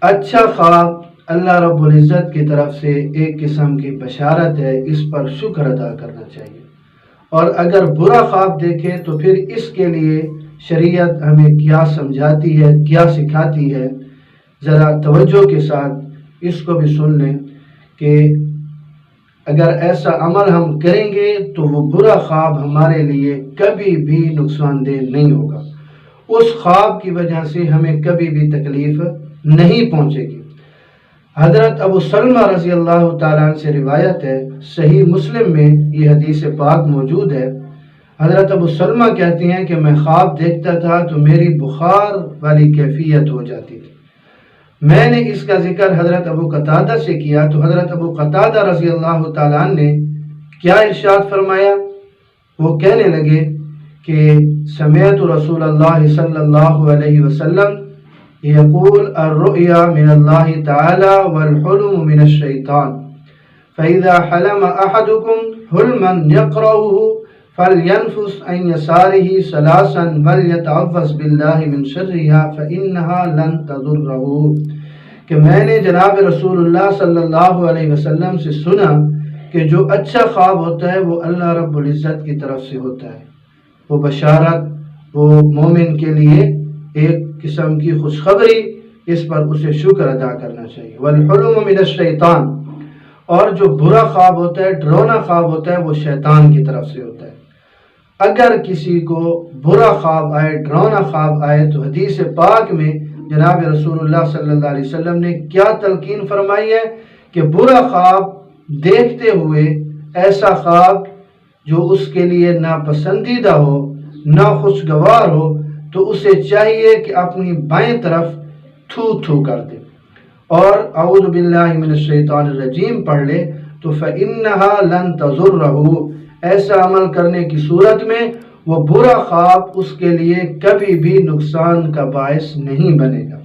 اچھا خواب اللہ رب العزت کی طرف سے ایک قسم کی بشارت ہے، اس پر شکر ادا کرنا چاہیے۔ اور اگر برا خواب دیکھے تو پھر اس کے لیے شریعت ہمیں کیا سمجھاتی ہے، کیا سکھاتی ہے، ذرا توجہ کے ساتھ اس کو بھی سن لیں کہ اگر ایسا عمل ہم کریں گے تو وہ برا خواب ہمارے لیے کبھی بھی نقصان دہ نہیں ہوگا، اس خواب کی وجہ سے ہمیں کبھی بھی تکلیف نہیں پہنچے گی۔ حضرت ابو سلمہ رضی اللہ تعالیٰ عنہ سے روایت ہے، صحیح مسلم میں یہ حدیث پاک موجود ہے۔ حضرت ابو سلمہ کہتے ہیں کہ میں خواب دیکھتا تھا تو میری بخار والی کیفیت ہو جاتی تھی۔ میں نے اس کا ذکر حضرت ابو قتادہ سے کیا تو حضرت ابو قتادہ رضی اللہ تعالیٰ عنہ نے کیا ارشاد فرمایا؟ وہ کہنے لگے کہ سمعت رسول اللہ صلی اللہ علیہ وسلم یقول الرؤیا من اللہ تعالی والحلم من الشیطان فإذا حلم أحدكم حلما يقرأه فلينفس عن يساره ثلاثا وليتعوذ بالله من شرها فإنها لن تضره کہ میں نے جناب رسول اللہ صلی اللہ علیہ وسلم سے سنا کہ جو اچھا خواب ہوتا ہے وہ اللہ رب العزت کی طرف سے ہوتا ہے، وہ بشارت، وہ مومن کے لیے ایک قسم کی خوشخبری، اس پر اسے شکر ادا کرنا چاہیے۔ والحلم من الشیطان، اور جو برا خواب ہوتا ہے، ڈرونا خواب ہوتا ہے، وہ شیطان کی طرف سے ہوتا ہے۔ اگر کسی کو برا خواب آئے، ڈرونا خواب آئے تو حدیث پاک میں جناب رسول اللہ صلی اللہ علیہ وسلم نے کیا تلقین فرمائی ہے کہ برا خواب دیکھتے ہوئے، ایسا خواب جو اس کے لیے ناپسندیدہ ہو، ناخوشگوار ہو، تو اسے چاہیے کہ اپنی بائیں طرف تھو تھو کر دے اور اعوذ باللہ من الشیطان الرجیم پڑھ لے تو فإنہا لن تضرہ، ایسا عمل کرنے کی صورت میں وہ برا خواب اس کے لیے کبھی بھی نقصان کا باعث نہیں بنے گا۔